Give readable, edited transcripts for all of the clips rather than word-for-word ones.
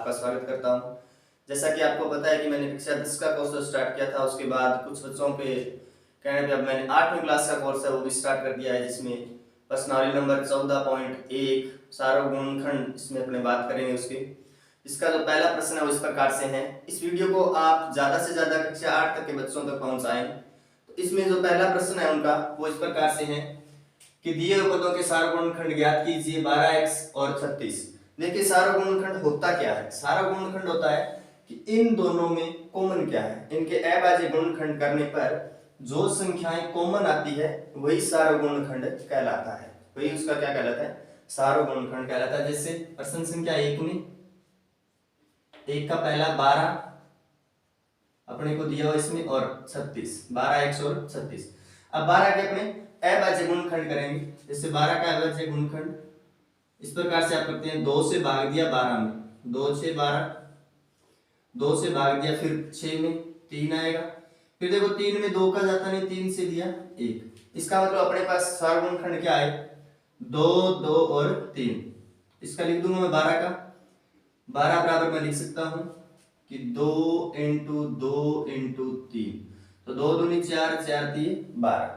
आपका स्वागत करता हूं। जैसा कि आपको पता है कि मैंने कक्षा 10 का कोर्स स्टार्ट किया था, उसके बाद कुछ बच्चों के कहने पे अब मैंने 8वीं क्लास का कोर्स है वो भी स्टार्ट कर दिया है, जिसमें प्रश्नावली नंबर 14.1 सार्वगुणनखंड इसमें अपने बात करेंगे उसके। इसका जो पहला प्रश्न है वो इस प्रकार से है। इस वीडियो को आप ज़्यादा से ज़्यादा कक्षा 8 तक के बच्चों तक पहुँचाएं। तो इसमें जो पहला प्रश्न है उनका वो इस प्रकार से है कि दिए हुए पदों के सार्वगुणनखंड ज्ञात कीजिए 12x और 36। देखिए सार्वगुणनखंड होता क्या है। सार्वगुणनखंड होता है कि इन दोनों में कॉमन क्या है, इनके अभाज्य गुणनखंड करने पर जो संख्याएं कॉमन आती है वही सार्वगुणनखंड कहलाता है। वही उसका क्या कहलाता है, सार्वगुणनखंड कहलाता है। जैसे प्रश्न संख्या 1 में 1 का पहला 12 अपने को दिया हुआ इसमें और 36, 12x और 36। अब 12 के अपने अभाज्य गुणनखंड करेंगे। जैसे 12 का अभाज्य गुणनखंड इस प्रकार से आप करते हैं, 2 से भाग दिया 12 में, 2 6 12, 2 से भाग दिया फिर 6 में 3 आएगा। फिर देखो 3 में 2 का जाता नहीं, 3 से दिया 1। इसका मतलब अपने पास सार्वगुणनखंड क्या है, 2 2 और 3। इसका लिख दूंगा मैं 12 का, 12 बराबर मैं लिख सकता हूं कि 2 इंटू 2 इंटू 3, तो 2 दूनी 4, 4 3 12।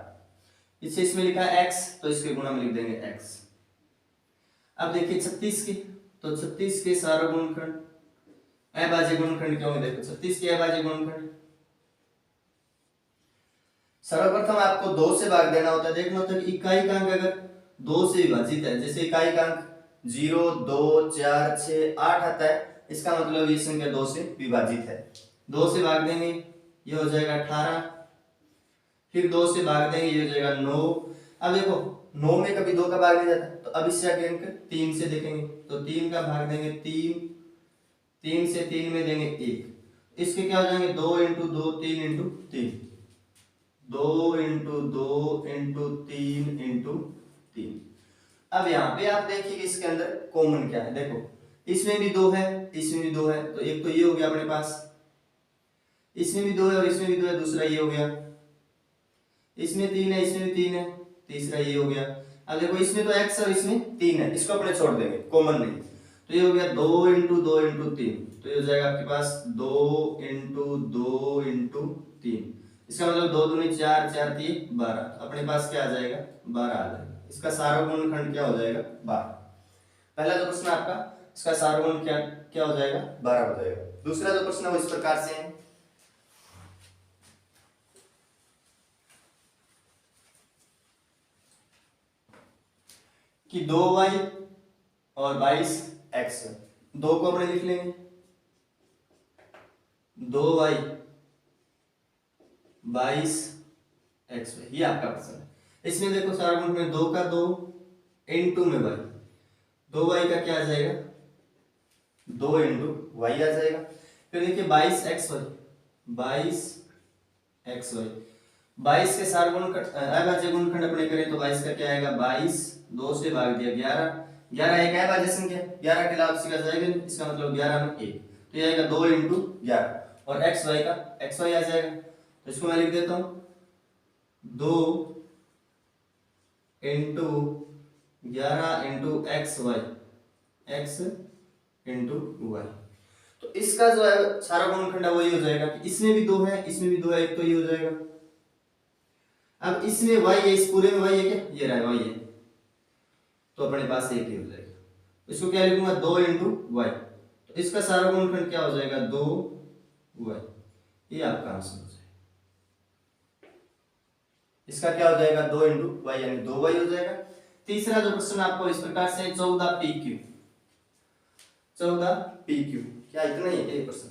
इसे इसमें लिखा है x, तो इसके गुणा में लिख देंगे x। अब देखिए 36 के, तो 36 के सार्वगुणनखंड अभाज्य गुणनखंड क्या होंगे, देखो 36 के अभाज्य गुणनखंड सर्वप्रथम आपको 2 से भाग देना होता है। देखना होता है कि इकाई का अंक अगर 2 से विभाजित है, जैसे इकाई का अंक 0 2 4 6 8 आता है, इसका मतलब ये संख्या 2 से विभाजित है। 2 से भाग देंगे ये हो जाएगा 18, फिर 2 से भाग देंगे ये हो जाएगा 9। अब देखो 9 में कभी 2 का भाग नहीं जाता, तो अब इससे आगे अंक 3 से देखेंगे, तो 3 का भाग देंगे 3, 3 से 3 में देंगे 1। इसके क्या हो जाएंगे 2 into 2 3 into 3, 2 into 2 into 3 into 3। अब यहाँ पे आप देखिए कि इसके अंदर कॉमन क्या है। देखो इसमें भी 2 है, इसमें भी 2 है, तो एक तो ये हो गया अपने पास, इसमें भी 2 है और इसमें भी 2 है, दूसरा ये हो गया। इसमें 3 है, इसमें भी 3 है, तीसरा ये हो गया। अब देखो इसमें तो x और इसमें 3 है, इसको अपने छोड़ देंगे, कॉमन नहीं, तो ये हो गया 2 इंटू 2 इंटू 3, तो ये हो जाएगा आपके पास 2 इंटू 2 इंटू 3। इसका मतलब 2 दूनी 4, 4 3 12, अपने पास क्या आ जाएगा 12 आ जाएगा। इसका सार्वगुणनखंड क्या हो जाएगा 12। पहला जो प्रश्न आपका, इसका सार्वगुण क्या क्या हो जाएगा 12 हो जाएगा। दूसरा जो प्रश्न है वो इस प्रकार से है कि 2y और 22x, 2 को अपने लिख लेंगे, 2y 22x, ये आपका प्रश्न है। इसमें देखो सार्वगुण में 2 का 2 इंटू में y, 2y का क्या आ जाएगा 2 इंटू y आ जाएगा। फिर देखिए 22xy, 22xy, 22 के सार्वगुण अभाज्य गुणनखंड अपने करें तो 22 का क्या आएगा 22, 2 से भाग दिया 11, 11 एक अभाज्य संख्या, 11 के अलावा किसी का जाएगा, इसका मतलब 11 में 1, तो ये आएगा 2 इंटू 11। और xy का xy आ जाएगा, तो इसको मैं लिख देता हूं 2 into 11 into xy, x into y। तो इसका जो है सार्वगुणनखंड है वही हो जाएगा कि इसमें भी 2 है, इसमें भी 2 है, एक तो ये हो जाएगा। अब इसमें y है, इस पूरे में y है क्या, ये रहा y है, तो अपने पास एक ही हो जाएगा। इसको क्या लिखूंगा 2 इंटू वाई, तो इसका सार्वगुणनखंड क्या हो जाएगा 2y, ये आपका आंसर हो जाएगा। इसका क्या हो जाएगा 2 इंटू वाई यानी 2y हो जाएगा। तीसरा जो प्रश्न आपको इस प्रकार से 14pq, 14pq, क्या इतना ही है ये प्रश्न।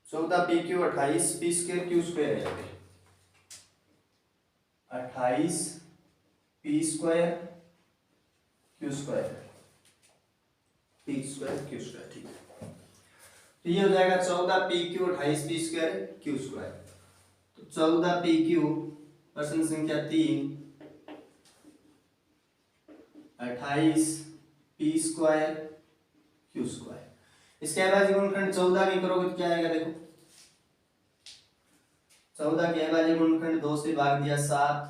चौदह P Q 28 P square Q square है, 28 P square Q square, P square Q square, ठीक है। तो ये हो जाएगा 14 P Q 28 P square Q square. तो 14 पी क्यू प्रश्न संख्या 3 28 पी स्क्वायर क्यू स्क्वायर, इसके अभाज्य गुणनखंड 14 की करोगे तो क्या आएगा देखो, 14 के अभाज्य गुणनखंड 2 से भाग दिया 7,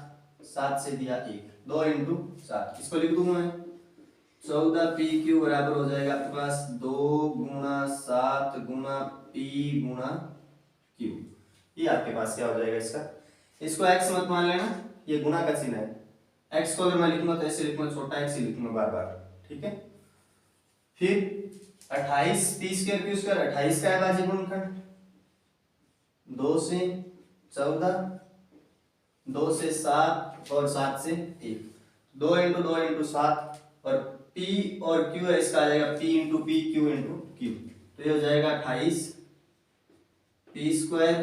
7 से दिया 1, 2 इंटू 7, इसको लिख दूंगा मैं 14 पी क्यू बराबर हो जाएगा आपके पास 2 गुणा 7 गुणा पी गुणा क्यू। ये आपके पास क्या हो जाएगा इसका, इसको x मत मान लेना, ये गुणा का चिन्ह है। x को अगर मैं लिखूंगा तो ऐसे लिखूंगा, छोटा x ही लिखूंगा बार बार, ठीक है। फिर 28 पी स्क्वायर क्यू स्क्वायर 28 का अभाज्य गुणनखंड 2 से 14, 2 से 7 और 7 से 1, 2 इंटू 2 इंटू 7 और p और q है, इसका आ जाएगा p into P Q into Q. तो ये हो जाएगा 28 पी स्क्वायर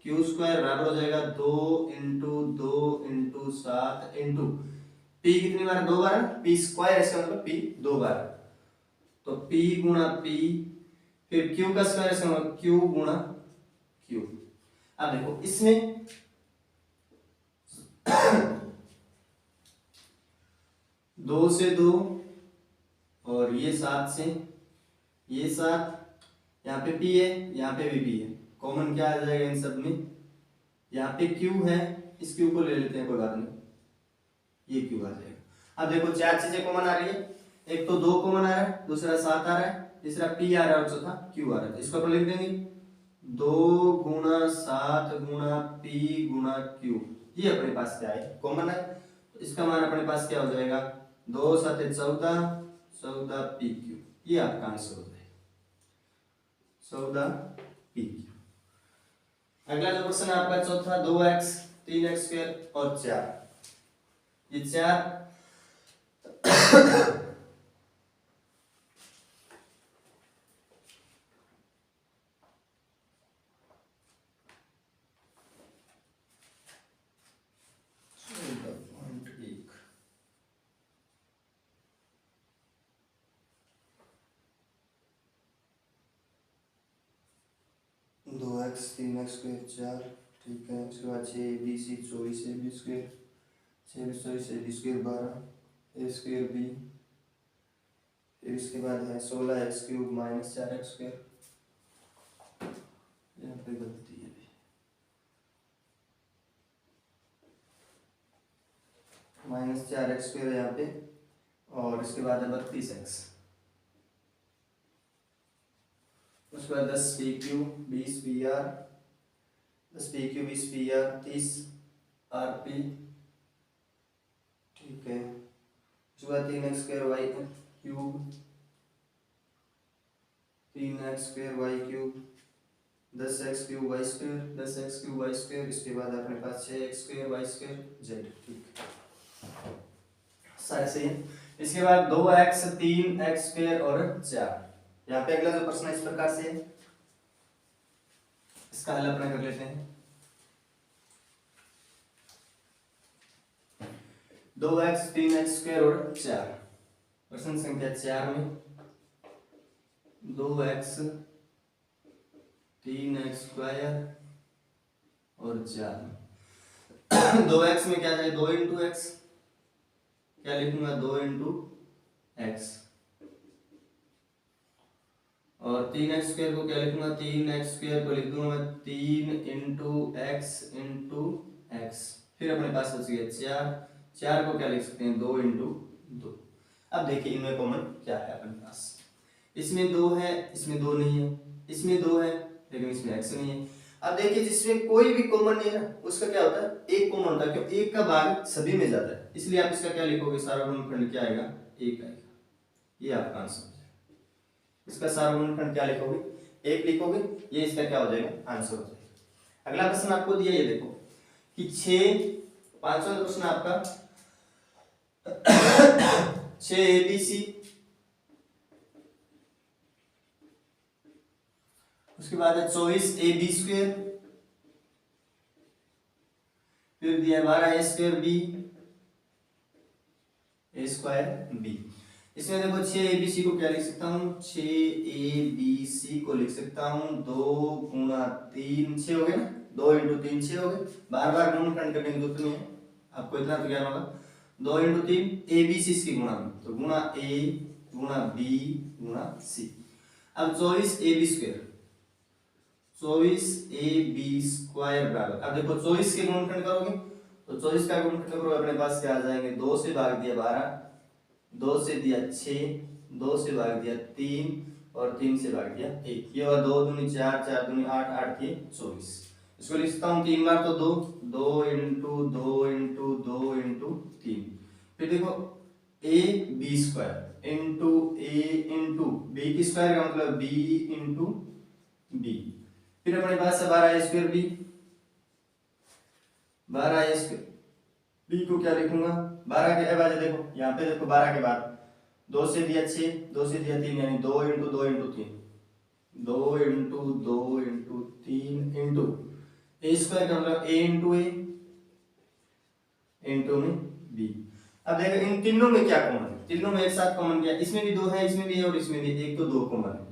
क्यू स्क्वायर बराबर हो जाएगा 2 इंटू 7 इंटू पी कितनी बार, 2 बार, पी स्क्वायर इसका मतलब पी 2 बार, तो p गुणा p, फिर q का स्क्वायर इसका मतलब q गुणा q। अब देखो इसमें 2 से 2 और ये 7 से ये 7, यहाँ पे p है, यहाँ पे भी p है, कॉमन क्या आ जाएगा इन सब में, यहाँ पे q है, इस q को ले लेते हैं, कोई बात नहीं, ये q आ जाएगा। अब देखो 4 चीजें कॉमन आ रही है, एक तो 2 कॉमन आ रहा है, दूसरा 7 आ रहा है, तीसरा p आ रहा है और चौथा q आ रहा है। इसको अपन लिख देंगे 2 गुणा 7 गुणा p गुणा q, ये अपने पास क्या है, कॉमन है, तो इसका मान अपने पास क्या हो जाएगा 2 7 14, 14 पी क्यू, ये आपका आंसर हो जाएगा 14 पी क्यू। अगला जो क्वेश्चन है आपका चौथा, 2x 3x स्क्वायर और 4, ये 4 2x 3x स्क्वायर 4, ठीक है। उसके बाद 6 B C 24 A B square, 6 24 A B square 12 A square B, फिर इसके बाद है 16x cube minus 4x square, यहाँ पे गलती है माइनस 4x स्क्वायर यहाँ पे, और इसके बाद है 32x, उसके बाद 10 P Q 20 P R, 10 P Q 20 P R 30 R P, ठीक है। उसके बाद 3x square Y cube, 3x square Y cube, 10x cube Y square, 10x cube Y square, इसके बाद अपने पास 6x square Y square Z, ठीक सारे सही है। इसके बाद 2x 3x स्क्वायर और 4, यहाँ पे अगला जो प्रश्न इस प्रकार से है, इसका हल अपना कर लेते हैं। 2x 3x स्क्वायर और 4, प्रश्न संख्या 4 में 2x 3x स्क्वायर और 4, 2x में क्या जाए 2 इंटू एक्स, क्या लिखूंगा 2 इंटू एक्स, और 3x स्क्वायर को क्या लिखूंगा 3x स्क्वायर को लिख दूंगा मैं 3 इंटू एक्स इंटू एक्स, फिर अपने पास बच गया 4, 4 को क्या लिख सकते हैं 2 इंटू 2। अब देखिए इनमें कॉमन क्या है अपने पास, इसमें 2 है, इसमें 2 नहीं है, इसमें 2 है लेकिन इसमें x नहीं है। अब देखिए जिसमें कोई भी कॉमन नहीं है ना, उसका क्या होता है एक कॉमन होता है, क्योंकि एक का भाग सभी में जाता है, इसलिए आप इसका क्या लिखोगे सार्वभौमिक खंड क्या आएगा 1 आएगा, ये आपका आंसर। इसका सार्वभौमिक क्या लिखोगे 1 लिखोगे, ये इसका क्या हो जाएगा आंसर हो जाएगा। अगला प्रश्न आपको दिया, ये देखो कि 6, पांचवा प्रश्न आपका 6 ABC, उसके बाद है 24 AB स्क्वायर, फिर दिया 12 A square B A square B। इसमें देखो 6 ABC को क्या लिख सकता हूँ 6 ABC को लिख सकता हूँ 2 गुणा 3, 6 हो गए ना, 2 इंटू 3 6 हो गए, बार बार गुणनखंड करने की जरूरत नहीं है, आपको इतना तो ज्ञान होगा। 2 इंटू 3 ABC इसकी गुणा में, तो गुणा A गुणा B गुणा C। अब 24ab², 24ab² बराबर, अब देखो 24 के गुणनखंड करोगे तो 24 का गुणनखंड करोगे अपने पास क्या आ जाएंगे, 2 से भाग दिया 12, 2 से दिया 6, 2 से भाग दिया 3 और 3 से भाग दिया 1, ये हुआ 2 दूनी 4, 4 दूनी 8, 8 के 24। इसको लिखता हूँ 3 बार तो 2, 2 इंटू 2 इंटू 2 इंटू 3, फिर देखो ab² into a into b की स्क्वायर का मतलब b इंटू b, फिर अपने पास 12a²b, 12a² b को क्या लिखूंगा, 12 के अभाज्य देखो यहाँ पे देखो 12 के बाद 2 से दिया 6, 2 से दिया 3 यानी 2 into 2 into 3, 2 into 2 into 3 into a² का मतलब a इंटू a इंटू में b। अब देखो इन तीनों में क्या कॉमन है, तीनों में एक साथ कॉमन क्या, इसमें भी 2 है, इसमें भी है और इसमें भी, एक तो 2 कॉमन है।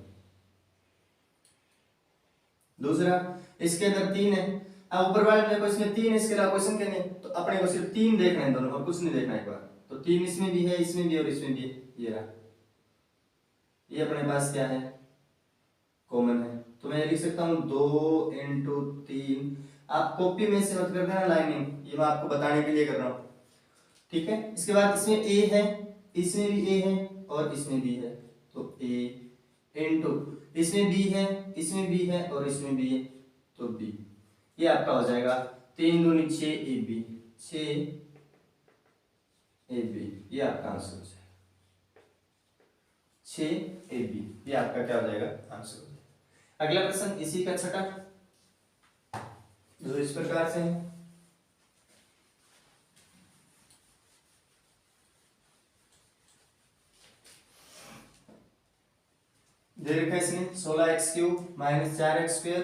दूसरा इसके अंदर 3 है, अब ऊपर वाले में क्वेश्चन में 3 है, इसके अलावा क्वेश्चन क्या नहीं, तो अपने को सिर्फ 3 देखना है दोनों और कुछ नहीं देखना एक बार, तो 3 इसमें भी है, इसमें भी और इसमें भी है, ये रहा, ये अपने पास क्या है, कॉमन है। तो मैं लिख सकता हूँ 2 इंटू 3, आप कॉपी में से मत कर देना लाइनिंग, ये मैं आपको बताने के लिए कर रहा हूँ, ठीक है। इसके बाद इसमें a है, इसमें भी a है और इसमें भी है, तो a इंटू इसमें b है, इसमें b है और इसमें भी है, तो b, ये आपका हो जाएगा 3 दूनी 6ab, 6ab, ये आपका आंसर हो जाएगा 6ab, ये आपका क्या हो जाएगा, आंसर हो जाएगा। अगला प्रश्न इसी का छठा, जो इस प्रकार से है, दे रखा है इसने 16x³ माइनस 4x²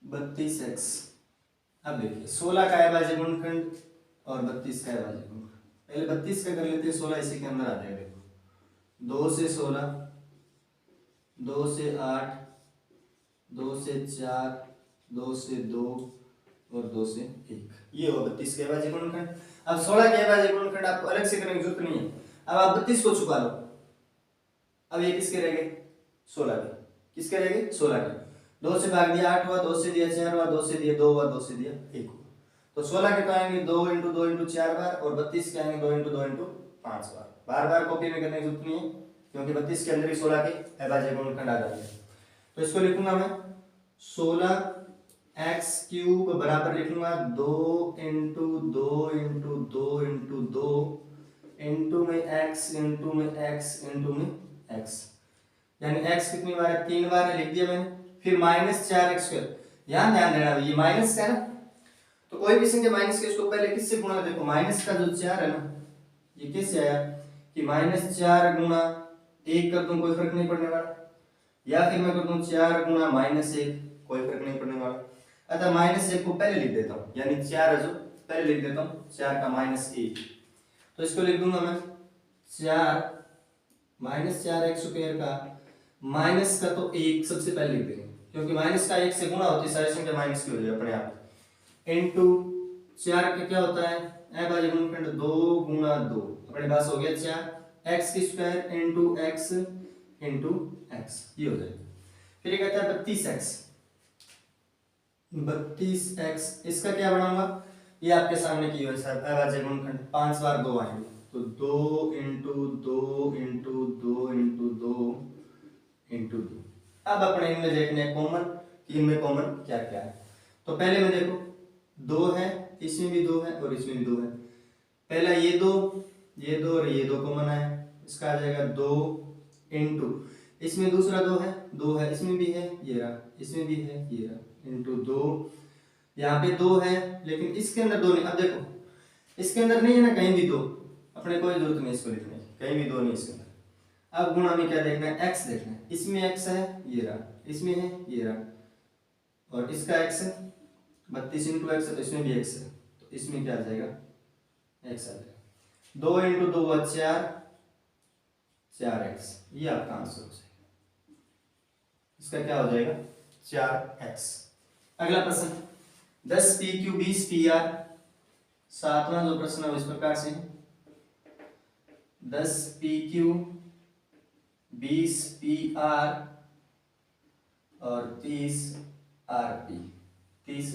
(32x). अब देखिए 16 का अभाज्य गुणनखंड और 32 का अभाज्य गुणनखंड, पहले 32 का कर लेते हैं, 16 इसी के अंदर आ जाएगा, देखो 2 से 16, 2 से 8, 2 से 4, 2 से 2 और 2 से 1, ये हो 32 के अभाज्य गुणनखंड। अब 16 के अभाज्य गुणनखंड आपको अलग से करने की जरूरत नहीं है, अब आप 32 को छुपा लो, अब ये किसके रह गए, 16 के, किसके रह गए, 16 के, 2 से भाग दिया 8 हुआ, 2 से दिया 4 हुआ, 2 से दिया 2 हुआ, 2 से दिया 1 हुआ, तो 16 के तो आएंगे 2 इंटू 2 इंटू 4 बार और 32 के आएंगे 2 इंटू 2 इंटू 5 बार, बार बार कॉपी में करने की जरूरत नहीं है क्योंकि 32 के अंदर ही 16 के अभाज्य गुणनखंड आ जाते हैं। तो इसको लिखूंगा मैं 16x³ बराबर लिखूंगा 2 इंटू 2 इंटू 2 इंटू 2 इंटू में x इंटू में x इंटू में x, यानी x कितनी बार है, 3 बार है, लिख दिया मैंने। फिर माइनस 4x², यहाँ ध्यान देना ये माइनस है ना, तो कोई भी संख्या माइनस के इसको पहले किससे गुणा, देखो माइनस का जो 4 है ना, ये कैसे आया कि -4 गुणा 1 कर दूं, कोई फर्क नहीं पड़ने वाला, या फिर मैं कर दूं 4 गुणा -1, कोई फर्क नहीं पड़ने वाला, अतः -1 को पहले लिख देता हूं, यानी 4 जो पहले लिख देता हूं, 4 का -1, तो इसको लिख दूंगा मैं 4 -4x² का माइनस का तो 1 सबसे पहले लिख देंगे क्योंकि माइनस का 1 से गुणा होती है सारी संख्या माइनस की हो जाएगी अपने आप, इनटू 4 का क्या होता है अभाज्य गुणनखंड 2 गुणा 2, अपने पास हो गया 4 x² into x into x, ये हो जाएगा। फिर ये कहता है 32x, इसका क्या बनाऊंगा, ये आपके सामने की है सर अभाज्य गुणनखंड, 5 बार 2 आएंगे, तो 2 इंटू 2 इंटू 2 इंटू 2 इंटू 2। अब अपने इनमें देखने कॉमन कि इनमें कॉमन क्या क्या है, तो पहले में देखो 2 है, इसमें भी 2 है और इसमें भी 2 है, पहला ये 2 और ये 2 कॉमन है, इसका आ जाएगा 2 इंटू इसमें दूसरा 2 है, इसमें भी है ये रहा, इसमें भी है ये रहा, इंटू 2, यहाँ पे 2 है लेकिन इसके अंदर 2 नहीं, अब देखो इसके अंदर नहीं है ना कहीं भी 2, अपने कोई जरूरत नहीं इसको लिखने की, कहीं भी 2 नहीं इसके अंदर। अब गुणा में क्या देखना है, x देखना है, इसमें x है ये रहा, इसमें है ये रहा, और इसका x है 32 इंटू x है तो इसमें भी x है, तो इसमें क्या आ जाएगा x आ जाएगा, 2 इंटू 2 हुआ 4x, ये आपका आंसर हो जाएगा, इसका क्या हो जाएगा 4x। अगला प्रश्न 10 PQ 20 PR। सातवां जो प्रश्न है इस प्रकार से 10 PQ 20 PR और 30 RP। 30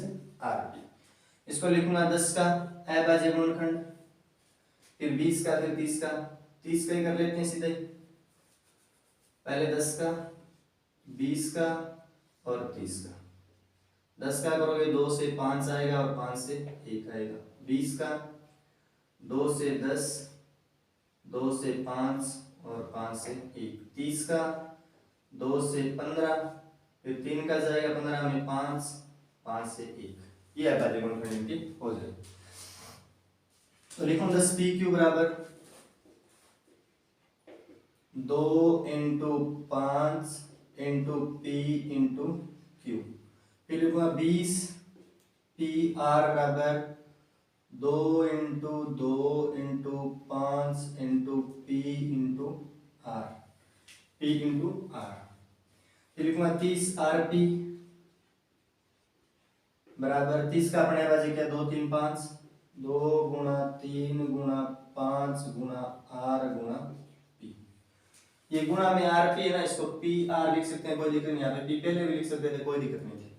RP इसको लिखूंगा 10 का अभाज्य गुणनखंड, फिर 20 का, फिर 30 का। 30 का ही कर लेते हैं सीधे, पहले 10 का, 20 का और 30 का। 10 का करोगे 2 से 5 आएगा और 5 से 1 आएगा। 20 का 2 से 10, 2 से 5 और 5 से 1। 30 का 2 से 15, फिर 3 का जाएगा 15 में 5, 5 से 1। ये अभाज्य गुणनखंड की हो जाएगी। तो लिखो 10 PQ बराबर 2 into 5 into P into Q। फिर लिखूंगा 20 PR बराबर 2 into 2 into 5 into P into R। P into R। फिर लिखूंगा 30 RP बराबर 30 का अपने अभाज्य क्या 2 3 5, 2 गुणा 3 गुणा 5 गुणा R गुणा P। ये गुणा में RP है ना, इसको PR लिख सकते हैं, कोई दिक्कत नहीं। यहाँ पे P पहले भी लिख सकते थे, कोई दिक्कत नहीं थी।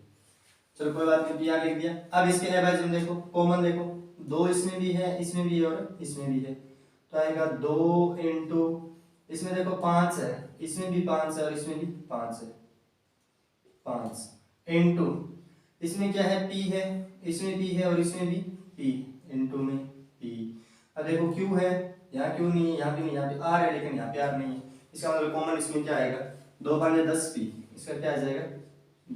चलो कोई बात नहीं, PR लिख दिया। अब इसके अभाज्य में देखो, कॉमन देखो, 2 इसमें भी है, इसमें भी है और इसमें भी है, तो आएगा 2 इंटू, इसमें देखो 5 है, इसमें भी 5 है और इसमें भी 5 है, 5 इंटू, इसमें क्या है P है, इसमें P है और इसमें भी P, इंटू में P। अब देखो Q है, यहाँ Q नहीं है, यहाँ भी नहीं, यहाँ पे R है लेकिन यहाँ पे R नहीं है। इसका मतलब कॉमन इसमें क्या आएगा 2 5 10 P, इसका क्या आ जाएगा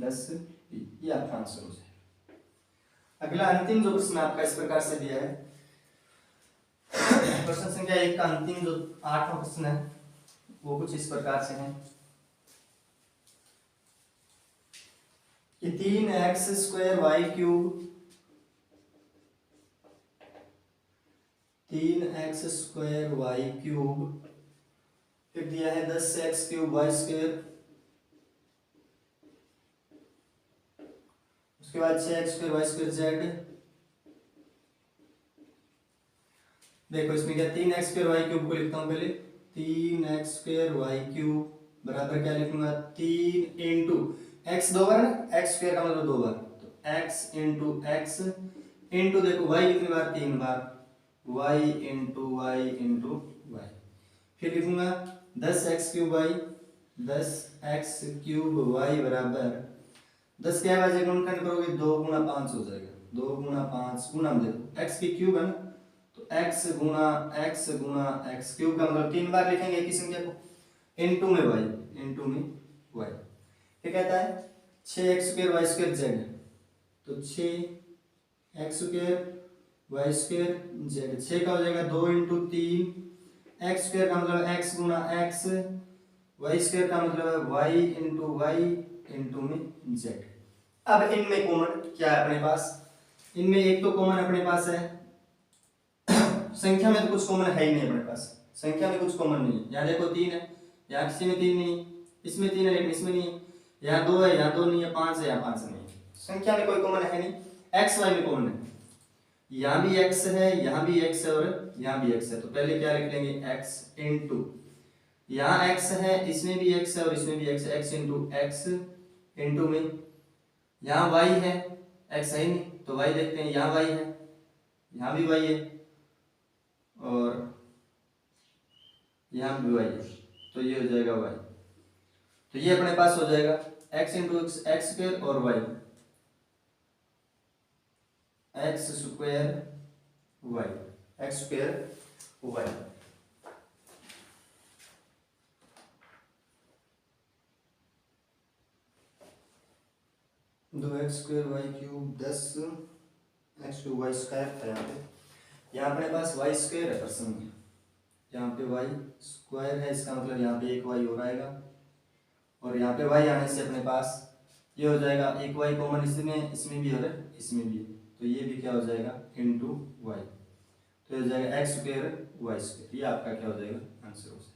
10 P। ये आपका आंसर हो जाएगा। अगला अंतिम जो प्रश्न आपका इस प्रकार से दिया है, प्रश्न संख्या 1 का अंतिम जो 8वां प्रश्न है वो कुछ इस प्रकार से है कि 3x square Y cube, 3x square Y cube, फिर दिया है 10x क्यूब वाई स्क्वायर, उसके बाद 6x square Y square Z. देखो इसमें क्या 3x स्क्वायर वाई क्यूब को लिखता हूं पहले, 3x स्क्वायर वाई क्यूब बराबर क्या लिखूंगा 3 इंटू x 2 बार ना, x स्क्वायर का मतलब 2 बार, तो x इंटू x इंटू देखो y कितनी बार 3 बार, y into y into y। फिर लिखूंगा 10x cube y, 10x cube y बराबर 10 के अभाज्य गुणनखंड करोगे 2 गुणा 5 हो जाएगा, 2 गुणा 5 गुणा में देखो x की क्यूब है ना, तो x गुणा x क्यूब का मतलब 3 बार लिखेंगे एक ही संख्या को, इनटू में y, इनटू में y। क्या कहता है 6x square y square z, तो 6x square y square z, 6 का हो जाएगा 2 इंटू 3, x स्क्वायर का मतलब x गुणा x, y स्क्वायर का मतलब है y इंटू y इंटू में z। अब इनमें कॉमन क्या है अपने पास, इनमें एक तो कॉमन अपने पास है, संख्या में तो कुछ कॉमन है ही नहीं अपने पास, संख्या में कुछ कॉमन नहीं है। यहाँ देखो 3 है, यहाँ किसी में 3 नहीं, इसमें 3 है लेकिन इसमें नहीं है, यहाँ 2 है, यहाँ 2 नहीं है, 5 है, यहाँ 5 नहीं है, संख्या में कोई कॉमन है नहीं। x y में कॉमन है, यहाँ भी x है, यहाँ भी x है और यहाँ भी x है, तो पहले क्या लिख लेंगे x इंटू, यहाँ x है, इसमें भी x है और इसमें भी x है, x इंटू x इंटू में, यहाँ y है, x है ही नहीं तो y देखते हैं, यहाँ y है, यहाँ भी y है और यहाँ भी y है, तो ये हो जाएगा y। तो ये अपने पास हो जाएगा x इंटू एक्स स्क्वायर और y, x square y, x square y। दो X square Y cube 10 X cube Y square था यहाँ पे, यहाँ अपने पास वाई स्क्वायर है प्रश्न में, यहाँ पे वाई स्क्वायर है, इसका मतलब यहाँ पे एक वाई और आएगा और यहाँ पे वाई आने से अपने पास ये हो जाएगा एक वाई कॉमन, इसमें भी और इसमें भी, तो ये भी क्या हो जाएगा इंटू वाई, तो हो जाएगा एक्स स्क्वायर वाई स्क्वायर। ये आपका क्या हो जाएगा आंसर हो जाएगा।